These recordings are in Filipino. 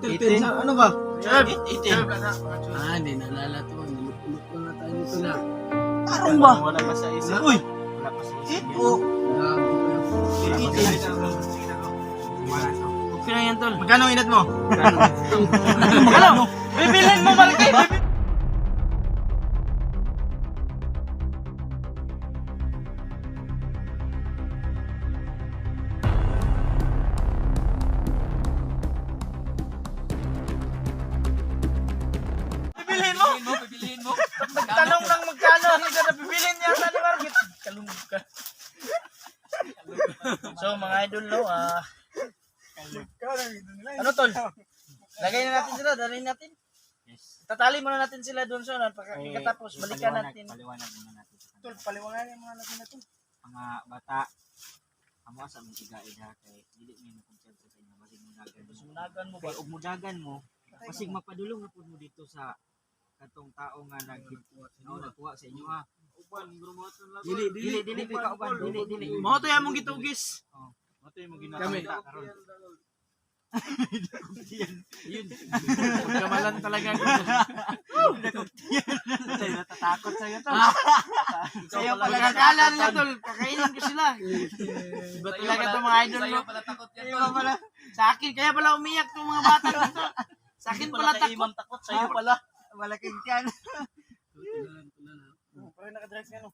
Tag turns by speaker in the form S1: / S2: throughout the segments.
S1: tiltin sa ano ba?
S2: Itim.
S1: Hindi nalala to. Nilupulot ko na tayo nito na.
S2: Tarong ba? Wala pa sa isip. Uy! Wala pa sa isip.
S1: Grabe ko yan.
S2: Okay na yan, tol.
S3: Magkano ang inat mo?
S2: Magkano? Bibilhin mo, malaki! Bibilhin mo. Tanong ng magkano, hindi ka na bibilhin niya sa market. Kalungog ka. So mga idol, no, ano tol? Lagay na natin sila, dalhin natin. Tatali muna natin sila doon so, pagkatapos balikan natin.
S3: Paliwanag muna natin.
S2: Tol, paliwanag yung mga lagay natin.
S3: Mga bata, amo sa mga iga-iga kay dili niyo konsentrate sa inyo basig mudagan mo.
S2: Sunagan mo ba?
S3: Kay og mudagan mo, basig mapadulong na pud mo dito sa katong tao nga nagkuha sa inyo ha. Dili ka uban, dili.
S2: Mo to yamong gitugis.
S3: Mo to imong ginakita karon.
S2: Yun. Kamalan talaga.
S3: Natatakot sa iyo to.
S2: Sayo pala kakala nila tol, kakainin ko sila. Iba talaga to mga idol mo. Iba pala. Sa akin kaya pala umiyak tong mga bata dito. Sa akin pala takot. Sayo pala.
S3: Malaking tiyan.
S2: Pero naka-drive ka no.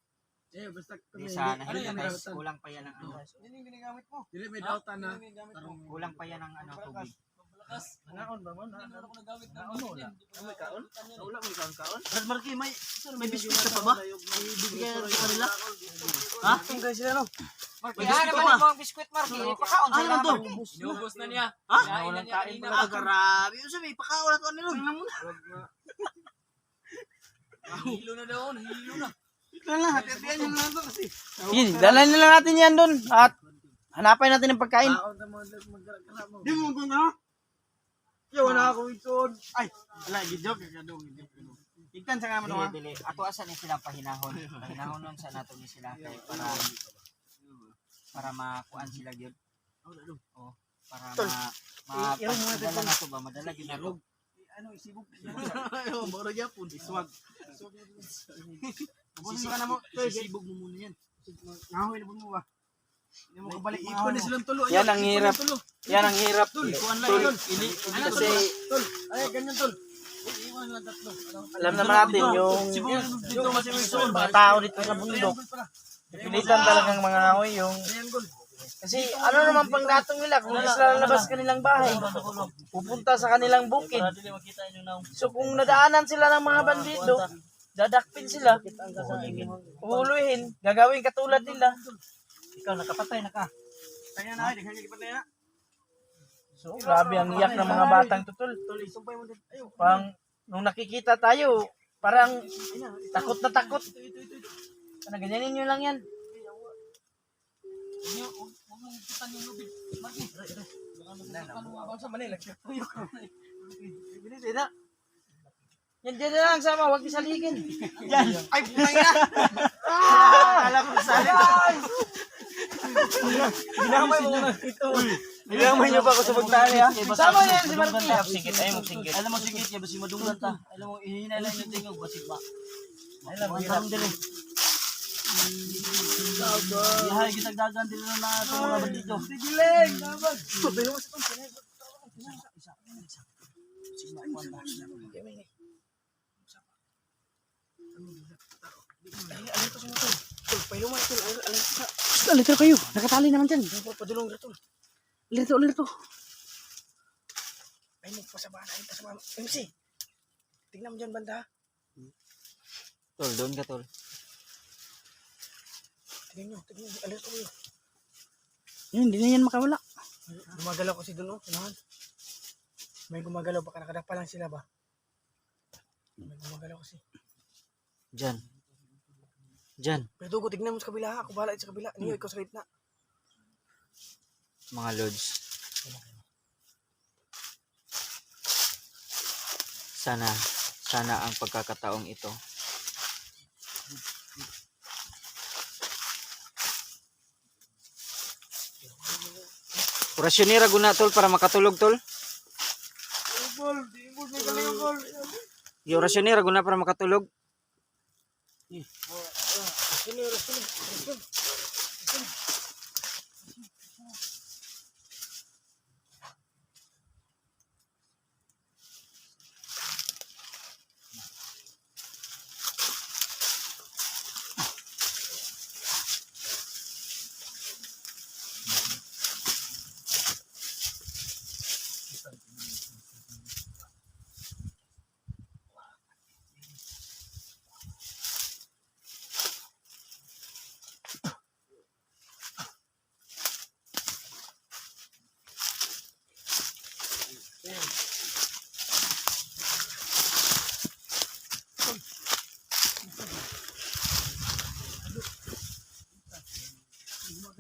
S1: Basta
S3: Di sa guys, kulang pa yan ang ano.
S2: Yan yung ginagamit mo.
S1: Dili may dautan na.
S3: Kulang pa yan ang ano tubig.
S2: Naon ba mo? Naon ako nagamit na. May kaon?
S1: Wala may kaon.
S2: Brad Marky, may biscuit ka pa ba? Ibigay ko pa nila. Ha? Tingnan sila no.
S3: May biscuit pa mo ang biscuit Marky. Pakaon sa
S2: Ano to?
S4: Inubos na niya.
S2: Ha?
S4: Walang kain pa.
S2: Grabe. Yung sabi, pakaon na to nila.
S4: Hilo na daw. Hilo na.
S2: Ito lang, hati-hatian yung lang to kasi. Dalhin nila natin yan doon. At hanapin natin ng pagkain.
S1: Di mo ko na.
S2: Yo, wala ako ito. Ay, wala, gijoke ka doon. Ikan sa kama naman.
S3: Dili. Ato asa ni sila pahinahon. Pahinahon nun sa nato ni sila kay para makuan sila gyud. Oh, para madala na to ba? Madala gyud na to.
S2: Ano, isibog. Ayo, mura gyapon, iswag. Sisi ka na mo.
S3: Sisibog mo muna yan.
S2: Ngahoy na mo ba? Hindi mo kabalik mga
S1: Ipon na silang tulo.
S2: Yan ang hirap. Yan ang hirap.
S1: Tol.
S2: Ini kasi
S1: Tol. Ay, ganyan tol. Iwan lang tatlo.
S2: alam naman natin yung mga tao dito sa bundok. Pilitan talagang mga ngahoy yung kasi ano naman pang datong nila kung sila lalabas kanilang bahay, pupunta sa kanilang bukid. So kung nadaanan sila ng mga bandido, dadakpin sila, uhuluhin, gagawin katulad nila. Ikaw nakapatay na ka.
S1: Kaya na, di kanya kipatay na.
S2: So grabe ang iyak ng mga batang tutol. Pang nung nakikita tayo, parang takot na takot. Ano, ganyanin nyo lang yan.
S4: Huwag mong kitan yung lubid. Marky. Abang sa Manila.
S2: Bilis na. Yan dyan na lang sama, huwag isaligin. Yan. Ay, putang ina. Alam ko sa akin. Ginamay mo na ito. Ginamay niyo ba ako sa pagtali ha? Sama niya si Marky.
S3: Singkit, ay mo singkit.
S4: Alam mo singkit niya, basi madunggan ta. Alam mo, ihina lang yung tingog, basi ba?
S2: Alam mo, hirap din eh.
S4: Ihay, gisagdagan din na ito mga bandito.
S2: Sigiling! Nabag! Alito kayo, nakatali naman dyan. Padulong rito. Alito. Ay, magpasabana, MC, tingnan mo dyan banda.
S3: Tol, doon ka tol.
S2: Tingnan nyo, alito kayo. Yun, hindi na yan makawala. Gumagalaw kasi doon, unahan. May gumagalaw, baka nakadapa lang sila ba? May gumagalaw kasi.
S3: Diyan.
S2: Pero Dugo, tignan mo sa kabila ha. Ako bahala sa kabila. Niyo, ikaw sa gitna.
S3: Mga lods. Sana ang pagkakataong ito Orasyonera guna tol para makatulog tol. Yung orasyon ni Raguna para makatulog.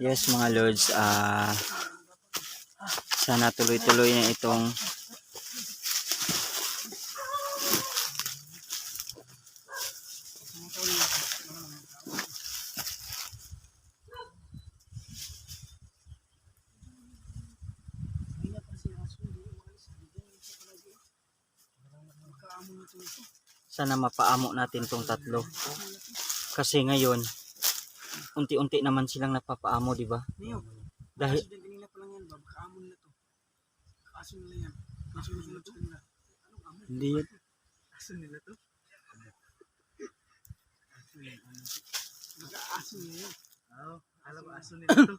S3: Yes mga lords, sana tuloy-tuloy na itong sana mapaamo natin tong tatlo. Kasi ngayon unti-unti naman silang napapaamo, di ba? Dahil
S1: Kanina pa lang yan ba? Baka amon na to. Aso nila yan. Aso nila to. Anong amon?
S2: Hindi yan.
S1: Aso nila to? Baka aso nila yan. Oo. Alam mo aso nila to.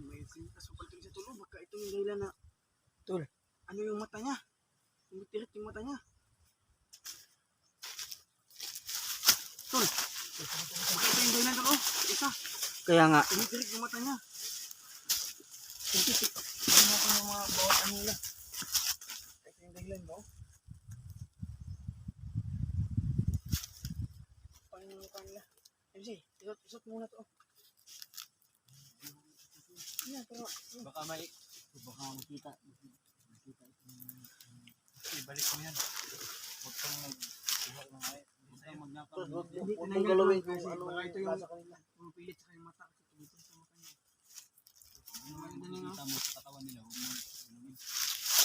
S1: May sinasukal din sa tulo. Baka ito yung dahilan na Tol, ano yung mata niya? Yung tirik yung mata niya. Tol, baka ito yung dahilan tol. Isa,
S3: kaya nga
S1: tirik yung mata niya. Tirik. Ano ko yung mga bawat ano nila. Ito yung dahilan ba? Paano yung mukha nila? MC, isot muna to. Yan, pero
S3: baka makita.
S1: ibalik mo yan. Huwag kang mag-buhat ng ay.
S2: Huwag mong galawin kung ano
S1: Baka ito yung
S2: nasa kanila.
S1: pumipilit sa kanyang mata. Kasi tumitin sa mata niya. Maganda mo sa katawan nila.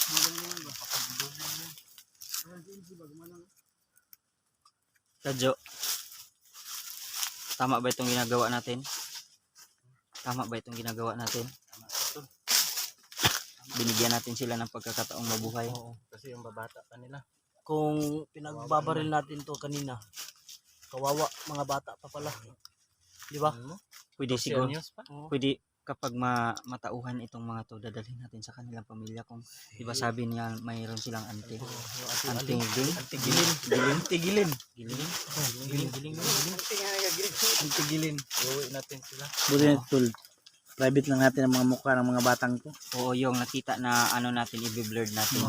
S1: Maganda yan ba? Pakabudod na yan. Ayan si MC ba? Gumalang.
S3: Kadyo, tama ba itong ginagawa natin? Tama ba itong ginagawa natin? Binigyan natin sila ng pagkakataong mabuhay.
S2: Oo, kasi yung babata pa nila.
S1: Kung pinagbabaril natin to kanina, kawawa, mga bata pa pala. Di ba?
S3: Pwede siguro,
S2: News pa?
S3: pwede kapag matauhan itong mga to, dadalhin natin sa kanilang pamilya. Kung di ba sabi niya mayroon silang anting giling,
S2: Tigilin.
S1: Antigilin.
S2: Uwi natin sila.
S1: Buti na tol. Private lang natin ang mga mukha ng mga batang to.
S3: Oo, yung nakita na ano natin, i-blurred natin.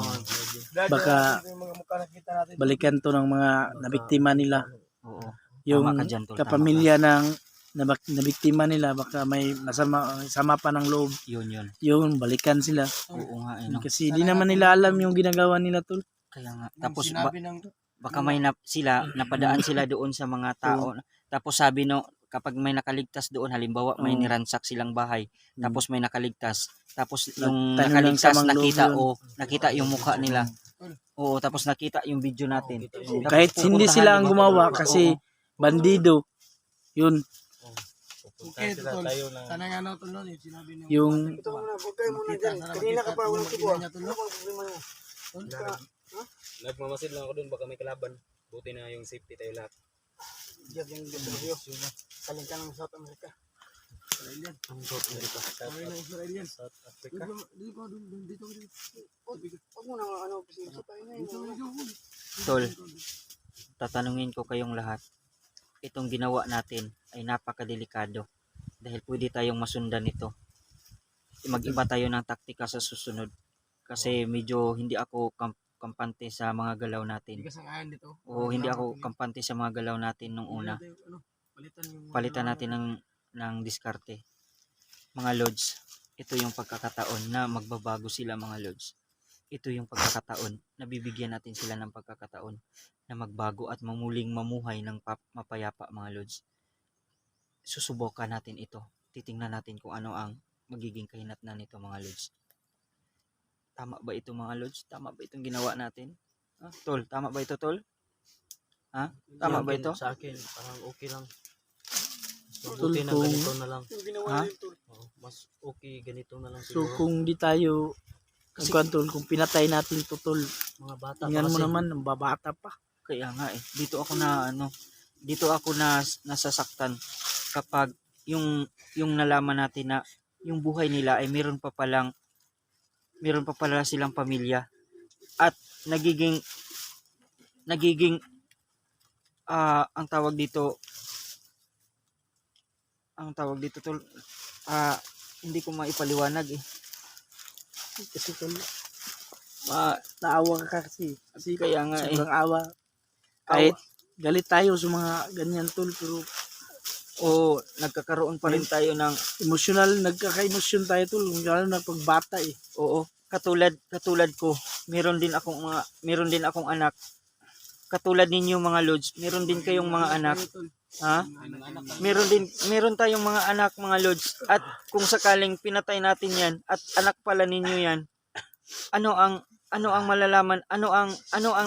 S1: Baka
S2: Yung mga mukha nakita natin.
S1: balikan to ng mga nabiktima nila.
S3: Oo.
S1: Yung
S3: Tama ka dyan, tol. Tama
S1: kapamilya ng nabiktima nila, baka may sama pa ng loob.
S3: Yun.
S1: Yung balikan sila.
S3: Oo nga, no?
S1: Kasi di naman nila alam yung ginagawa nila tol.
S3: Kaya nga. Tapos baka may napadaan sila doon sa mga tao. Tapos sabi no, kapag may nakaligtas doon, halimbawa may niransak silang bahay, tapos may nakaligtas, tapos yung
S1: Tanim lang sa
S3: nakaligtas
S1: mga
S3: nakita yung mukha nila. Oo, tapos nakita yung video natin. Tapos
S1: Kahit hindi
S3: pupuntahan,
S1: sila ang
S3: di ba?
S1: gumawa kasi
S3: Oo.
S1: bandido. Yun,
S2: Okay, tayo na.
S1: sana nga no tol noon, sinabi niya.
S2: Yung
S1: Ito muna, huwag kayo muna dyan. Kanina ka pa walang kibuha. Ano bang problema niyo?
S5: Nagmamasid lang ako dun, baka may kalaban. Buti na yung safety tayo lahat.
S1: Diyan yung interview. Kaling ka ng South America. Israelian.
S2: Ang South America.
S1: Kami ng Israelian.
S2: South Africa.
S1: Dito. Huwag mo na ano, kasi tayo na yun.
S3: Tol, tatanungin ko kayong lahat. Itong ginawa natin ay napakadelikado dahil pwede tayong masundan nito. Mag-iba tayo ng taktika sa susunod kasi medyo hindi ako kampante sa mga galaw natin.
S1: Hindi ka sangayan dito.
S3: O hindi ako kampante sa mga galaw natin nung una. Palitan natin ng diskarte. Mga lords, ito yung pagkakataon na magbabago sila mga lords. Ito yung pagkakataon na bibigyan natin sila ng pagkakataon na magbago at mamuling mamuhay ng mapayapa mga lords. susubukan natin ito. Titingnan natin kung ano ang magiging kahinatnan nito mga lods. Tama ba ito mga lods? Tama ba itong ginawa natin? Ha? Tol, tama ba ito tol? Ha? Tama ba ito?
S2: Sa akin, parang okay lang. Mas
S6: Tol,
S2: mabuti na
S6: kung-
S2: ganito na lang.
S1: Yung ginawa
S3: Ha?
S1: nila tol.
S2: Oo, mas okay ganito na lang
S6: So
S2: siguro.
S6: kung di tayo tol, kung pinatay natin to tol,
S2: Mga bata pa
S6: tingnan mo
S2: kasi.
S6: naman, ang babata pa.
S3: Kaya nga eh, dito ako na nasasaktan kapag yung nalaman natin na yung buhay nila ay meron pa pala silang pamilya at nagiging ang tawag dito tol, hindi ko maipaliwanag eh.
S6: Kasi tol, naawa ka kasi. Kasi
S3: Kaya nga eh.
S6: sobrang awa. Kahit galit tayo sa mga ganyan tol, pero
S3: O nagkakaroon pa rin tayo ng
S6: emotional, nagkaka-emosyon tayo tol, lalo na pag bata eh.
S3: oo, katulad ko, meron din akong anak. Katulad ninyo mga lods, meron din kayong mga anak. Ha? Meron tayong mga anak mga lods at kung sakaling pinatay natin 'yan at anak pala ninyo 'yan, ano ang malalaman, ano ang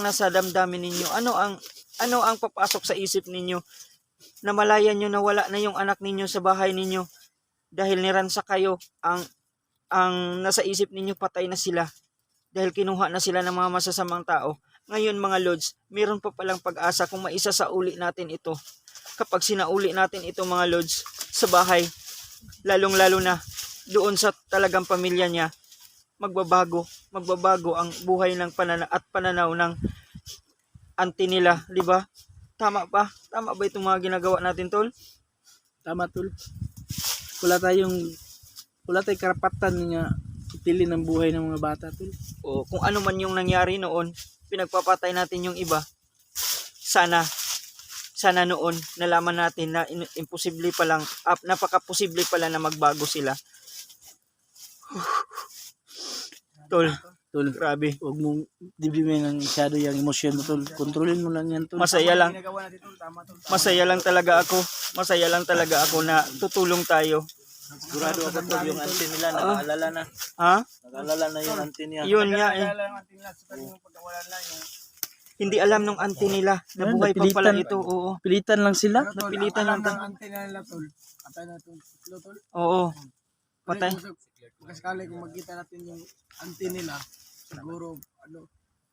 S3: nasa damdamin ninyo, ano ang papasok sa isip ninyo na malayan nyo na wala na yung anak ninyo sa bahay ninyo dahil niransa kayo, ang nasa isip ninyo patay na sila dahil kinuha na sila ng mga masasamang tao. Ngayon mga lods, meron pa palang pag-asa kung maisasauli natin ito. Kapag sinauli natin ito mga lods sa bahay, lalong-lalo na doon sa talagang pamilya niya, magbabago ang buhay ng pananaw ng auntie nila, di ba? Tama ba itong mga ginagawa natin tol?
S6: Tama tol. Wala tayong karapatan nga itilin ang buhay ng mga bata tol.
S3: O kung ano man yung nangyari noon, pinagpapatay natin yung iba. Sana noon nalaman natin na imposible pa lang, napaka-posible pala na magbago sila. Tol, grabe.
S6: Huwag mong dibimin ng masyado yung emosyon mo tol. Kontrolin mo lang yan tol.
S3: Masaya lang.
S1: Ginagawa natin tol, tama tol.
S3: Masaya lang talaga ako na tutulong tayo.
S2: Sigurado ako tol, yung auntie nila nag-aalala na.
S3: Ha?
S2: Nag-aalala na yung auntie niya.
S3: Yun nga eh.
S1: Kaya lang ang tingnan sa kanyang pagkawala na yung
S3: Hindi alam nung auntie nila na
S6: Ayun,
S3: buhay pa pala
S6: napilitan.
S3: ito. Oo.
S6: Pilitan lang sila.
S1: Pero, tol,
S3: Napilitan
S1: ang
S3: lang
S1: alam ng antena nila tol. Patay na itong siklo tol.
S3: Oo. Patay.
S1: Kasi kali kung magkita natin yung antena nila, siguro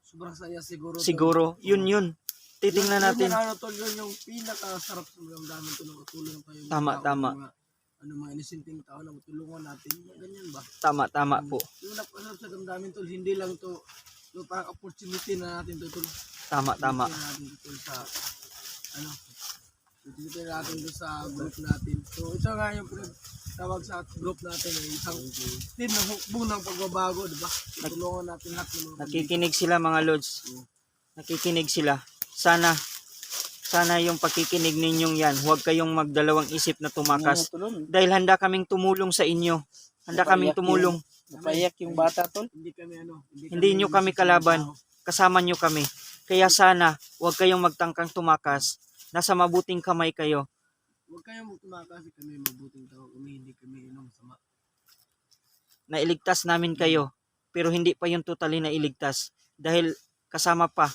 S1: sobrang saya siguro. tol.
S3: Siguro. Yun. Titingnan natin.
S1: Yun yung tol, yun yung pinakasarap sa mga dami tol, matulong tayo.
S3: Tama.
S1: Mga inisinteng tao na matulungan natin. Ganyan ba?
S3: Tama po.
S1: Yung napasarap sa damdamin tol, hindi lang to parang opportunity na natin to tol.
S3: Tama.
S1: Opportunity na natin to tol sa opportunity na natin to sa group natin. So ito nga yung tawag sa group natin eh, isang team ng hukbong ng pagbabago, di ba? Tulungan natin lahat ng mga
S3: Nakikinig sila mga lods. Nakikinig sila. Sana yung pakikinig ninyong yan, huwag kayong magdalawang isip na tumakas. Dahil handa kaming tumulong sa inyo. Handa kaming tumulong.
S6: Napaiyak yung bata tol.
S1: hindi kami
S3: Hindi nyo kami kalaban. Kasama nyo kami. Kaya sana, huwag kayong magtangkang tumakas. Nasa mabuting kamay kayo.
S1: Huwag kayong magtumakas kasi kami mabuting tao, kami hindi kami sama.
S3: Nailigtas namin kayo. Pero hindi pa yung totally nailigtas. Dahil kasama pa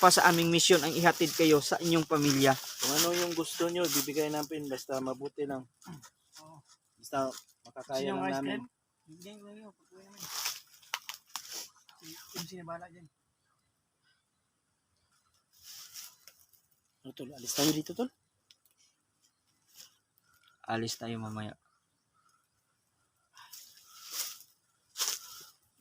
S3: sa aming misyon ang ihatid kayo sa inyong pamilya.
S2: Kung ano yung gusto nyo, bibigay namin basta mabuti lang. Basta makakaya lang namin.
S1: Hindi ngayon, pagkuha namin. Yung sinabala dyan.
S6: Ano, tol, alis tayo dito tol.
S3: Alis tayo mamaya.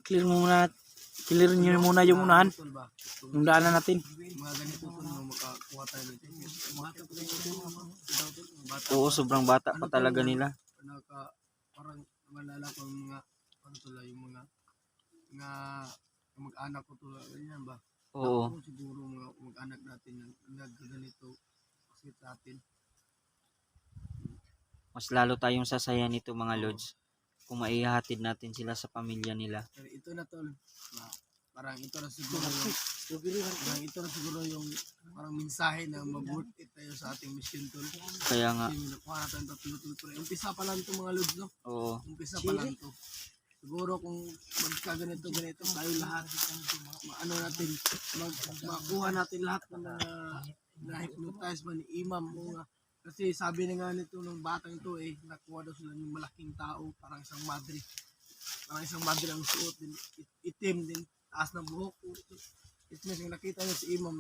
S6: Clear nyo muna yung unahan.
S1: Tol ba?
S6: Yung daanan natin.
S1: Mga ganito tol, makakuha tayo nito. Mga ito po yung bata.
S3: Oo, sobrang bata pa talaga nila.
S1: Parang malala ko yung mga yung mga mag-anak ko to, ganyan ba?
S3: Oo.
S1: Ako siguro mga mag-anak natin yung nagkaganito kasi sa atin.
S3: Mas lalo tayong sasaya nito mga lods kung maihatid natin sila sa pamilya nila.
S1: Pero ito na tol, parang ito na siguro yung Parang ito na siguro yung parang mensahe na mag-worth it tayo sa ating mission tol.
S3: Kaya nga,
S1: Kasi nakuha natin tuloy-tuloy. Umpisa pa lang ito mga lods, no?
S3: oo.
S1: Umpisa pa lang ito. Siguro kung magkaganito ganito tayo lahat, ano natin, makuha natin lahat ng mga na-hypnotize ba ni Imam. Kasi sabi na nga nito ng batang ito nakuha daw sila ng malaking tao, parang isang madre. Parang isang madre ang suot din, itim din, taas ng buhok. It means yung nakita niyo si Imam,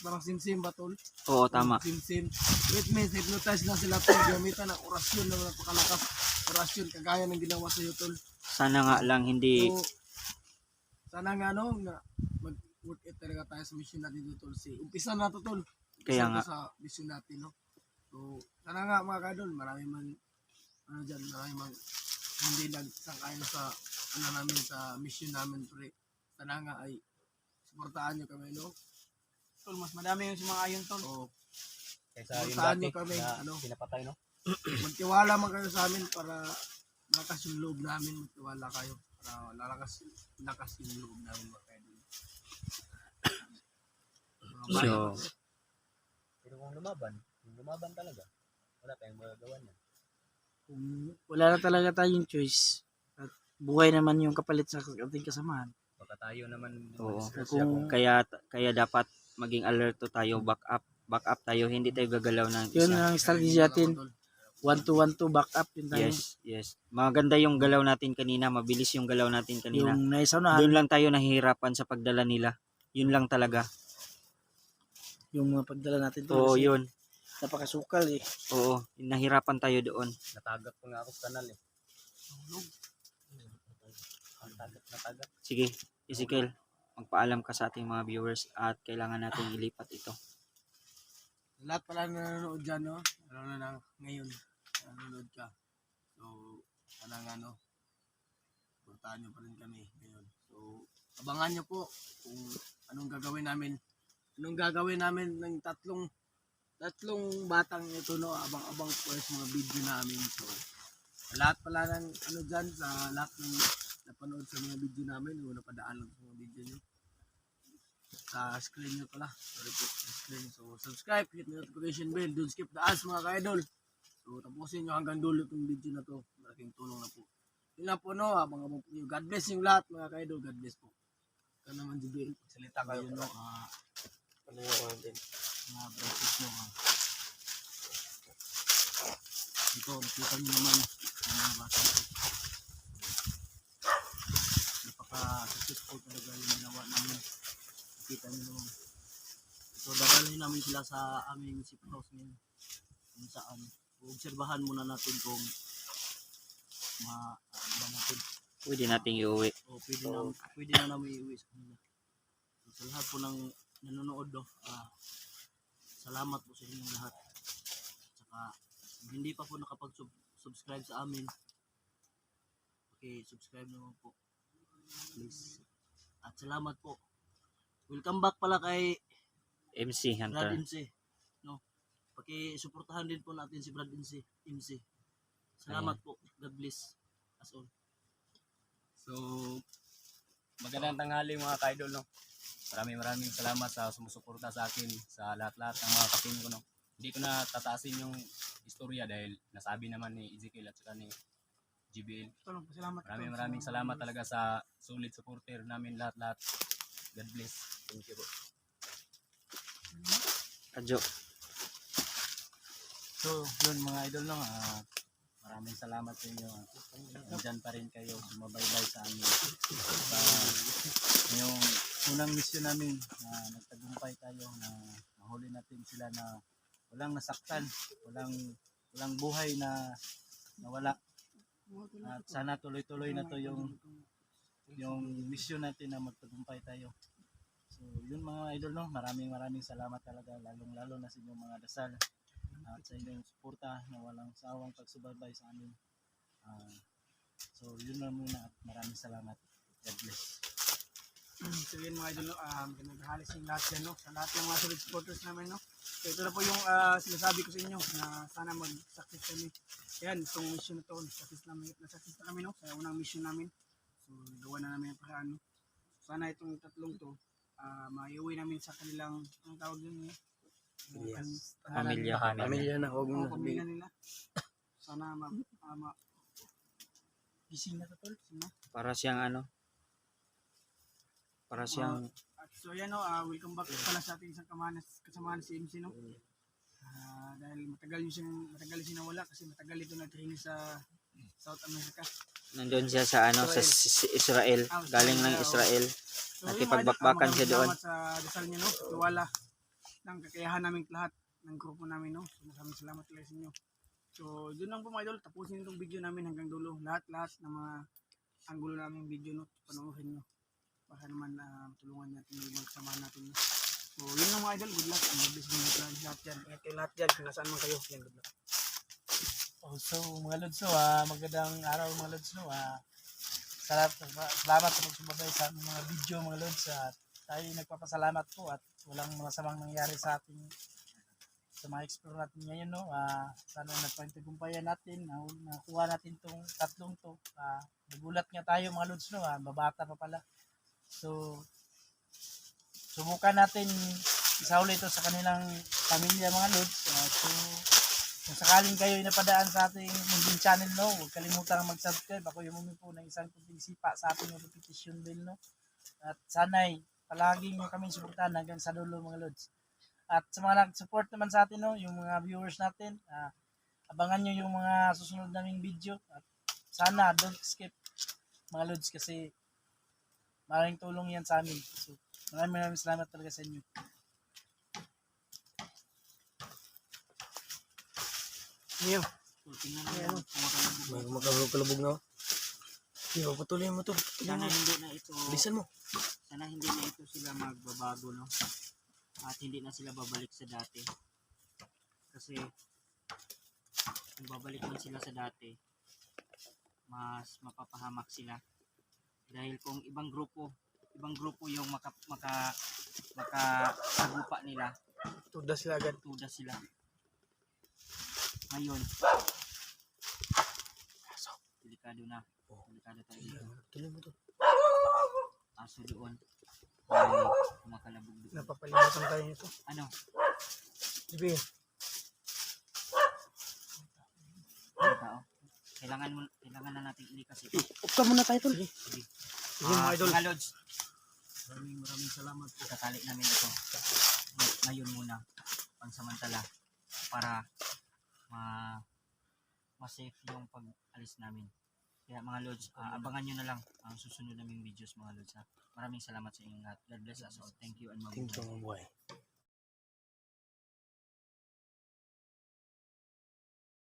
S1: parang simsim ba tol?
S3: Oo, tama.
S1: Simsim. It means hypnotize na sila tol, gamitan ng orasyon na napakalakas. Orasyon, kagaya ng ginawa sa iyo tol.
S3: Sana nga lang hindi,
S1: So, sana nga no, na mag-work it talaga tayo sa mission natin dito tol. Umpisa na to tol.
S3: Kaya
S1: Umpisa
S3: nga.
S1: to sa mission natin no. So, sana nga mga kadol, marami man hindi nagsangkayon sa namin sa mission namin pre. Sana nga ay suportahan nyo kami no.
S4: Tol, mas madami yung sumang-ayon tol.
S1: O
S5: Kaysa yung
S1: suportahan
S5: dati
S1: nyo kami
S5: na pinapatay, no?
S1: magtiwala man kayo sa amin para malakas yung loob namin, magtiwala kayo para lakas yung loob namin mga kadol.
S3: so,
S5: Pero kung lumaban talaga, wala tayong magagawa niya.
S6: Kung wala na talaga tayong choice, at buhay naman yung kapalit sa ating kasamahan.
S5: Baka tayo naman
S3: oo.
S5: disgrasya kung
S3: Kaya dapat maging alerto tayo, back up tayo, hindi tayo gagalaw ng
S6: Yun
S3: isa.
S6: ang strategy natin. 1-2-1-2 back up yun tayo.
S3: Yes. Maganda yung galaw natin kanina, mabilis yung galaw natin kanina.
S6: Yung naisaunahan,
S3: Doon lang tayo nahihirapan sa pagdala nila. Yun lang talaga.
S6: yung mga pagdala natin to.
S3: Oo,
S6: kasi
S3: yun.
S6: napakasukal eh.
S3: Oo, nahirapan tayo doon.
S5: natagak pa nga ako sa kanal eh. Ang natagak.
S3: Sige, Ezekiel, magpaalam ka sa ating mga viewers at kailangan natin ilipat ito.
S1: Lahat pala na nanonood dyan, no? Ano na ngayon, nanonood ka. So, sana nga, no? Suportahan nyo pa rin kami ngayon. So, abangan nyo po kung anong gagawin namin. Anong gagawin namin ng tatlong batang ito, no? Abang-abang po sa mga video namin. So, lahat pala ng ano dyan, sa lahat ng napanood sa mga video namin, o napadaan lang sa mga video nyo. Sa screen nyo pala. Sorry po, sa screen. So, subscribe, hit the notification bell. Don't skip the ads mga ka-idol. So, tapusin nyo hanggang dulo itong video na to. Malaking tulong na po. Yun lang po, no? Abang-abang po. God bless yung lahat mga ka-idol. God bless po. Ikaw naman, Jibil. Salita kayo, no? Ano yung din? Mga braces nyo, Ito, nakita nyo naman ang mga bata ito. Napaka-successful talaga yung ginawa namin. Nakita nyo naman. So, dadalhin namin sila sa aming safe house ngayon. Kung saan. Obserbahan muna natin kung natin.
S3: Pwede nating iuwi.
S1: O pwede na namin iuwi sa kanila. So, sa lahat po ng nanonood, salamat po sa inyong lahat. Saka, kung hindi pa po nakapag-subscribe sa amin, okay, subscribe naman po. Please. At salamat po. Welcome back pala kay
S3: MC
S1: Brad
S3: Hunter.
S1: MC. No? Paki-suportahan din po natin si Brad MC. Salamat po. God bless us all.
S5: So, magandang tanghali mga ka-idol, no? Maraming salamat sa sumusuporta sa akin sa lahat-lahat ng mga kapin ko, no? Hindi ko na tataasin yung istorya dahil nasabi naman ni Ezekiel at saka ni GBL.
S4: Tol, salamat.
S5: Maraming salamat talaga sa solid supporter namin lahat-lahat. God bless. Thank you po.
S3: Adjo.
S5: So, yun mga idol, no? Maraming salamat sa inyo. Nandyan pa rin kayo sumabaybay sa amin. Sa yung unang mission namin na nagtagumpay tayo na nahuli natin sila na walang nasaktan, walang buhay na nawala. At sana tuloy-tuloy na to yung mission natin na magtagumpay tayo. So, yun mga idol, no? Maraming salamat talaga, lalong-lalo na sa inyong mga dasal at sa inyong suporta na walang sawang pagsubaybay sa amin. So, yun lang muna at maraming salamat. God bless.
S4: So yun mga idol, pinaghahalis yung lahat yan, no? Sa lahat ng mga solid supporters namin, no? So ito na po yung sinasabi ko sa inyo na sana mag-success kami. Yan, itong mission na to, na-success na kami, no? Sa unang mission namin. So gawa na namin ang paraan, no? So, sana itong tatlong to maiuwi namin sa kanilang, ang tawag yun
S3: Pamilya.
S1: Pamilya na, huwag mo na
S4: pamilya
S1: sabihin.
S4: nila. Sana gising na to tol. Gising na.
S3: Para siyang ano? Para siyang
S4: At so yan no, welcome back pala sa ating isang kasamahan si MC no. Dahil matagal siya nawala kasi matagal ito nag-training sa South America.
S3: nandun siya sa ano sa Israel. Galing ng Israel. Nakipagbakbakan siya doon.
S4: Salamat sa dasal niyo no. Tiwala ng kakayahan namin lahat ng grupo namin no. So, maraming salamat talaga sa inyo. So, doon lang po mga idol, tapusin itong video namin hanggang dulo. Lahat ng mga anggulo namin video no, panoorin nyo. Baka naman tulungan natin yung magsamahan natin. No? So, yun lang mga idol, good luck. And God bless you lahat dyan. Ingat kayo lahat dyan, kung nasaan man kayo. Yan, good luck.
S6: So mga Lods no, magandang araw mga Lods no. Salamat sa pagsubaybay sa aming mga video mga Lods. Tayo nagpapasalamat po at walang masamang nangyari sa ating sa mga explore natin ngayon no. Sana nagpagtagumpayan natin, nakuha natin tong tatlong to. Nagulat nga tayo mga Lods no, babata pa pala. So subukan natin isauli ito sa kanilang pamilya mga Lods. So kung sakaling kayo napadaan sa ating munting channel no, huwag kalimutan mag-subscribe. Ako yung po ng isang kunting sipa sa ating notification bell no. At sana'y palagi nyo kaming suportahan hanggang sa dulo mga Lods. At sa mga nag-support naman sa atin no, yung mga viewers natin, abangan nyo yung mga susunod naming video. At sana don't skip mga Lods kasi maraming tulong yan sa amin. So maraming salamat talaga sa inyo.
S1: Niyo. May kumakalubog na. Niyo, patuloy mo to.
S3: Sana hindi na ito
S1: Bilisan mo.
S3: sana hindi na ito sila magbabago no. At hindi na sila babalik sa dati. Kasi kung babalik man sila sa dati, mas mapapahamak sila. Dahil kung ibang grupo yung makasagupa nila,
S4: Tudas sila agad.
S3: tuda sila. Ngayon, delikado na. Delikado tayo dito.
S1: Tuloy mo to.
S3: Aso doon. May kumakalabog doon.
S4: Napapalimutan tayo nito.
S3: Ano?
S4: Sige.
S3: Ang tao. Kailangan na natin ilikas ito.
S1: Upka muna tayo tol.
S3: Sige.
S4: mga idol.
S3: Mga Lods,
S4: Maraming salamat po.
S3: tatali namin ito. Ngayon muna. Pansamantala. Para ma-safe yung pag-alis namin. Kaya mga Lods, abangan nyo na lang ang susunod naming videos mga Lods. Maraming salamat sa inyong lahat. God bless us all. Thank you and mabuhay.
S1: Tingnan mo buhay.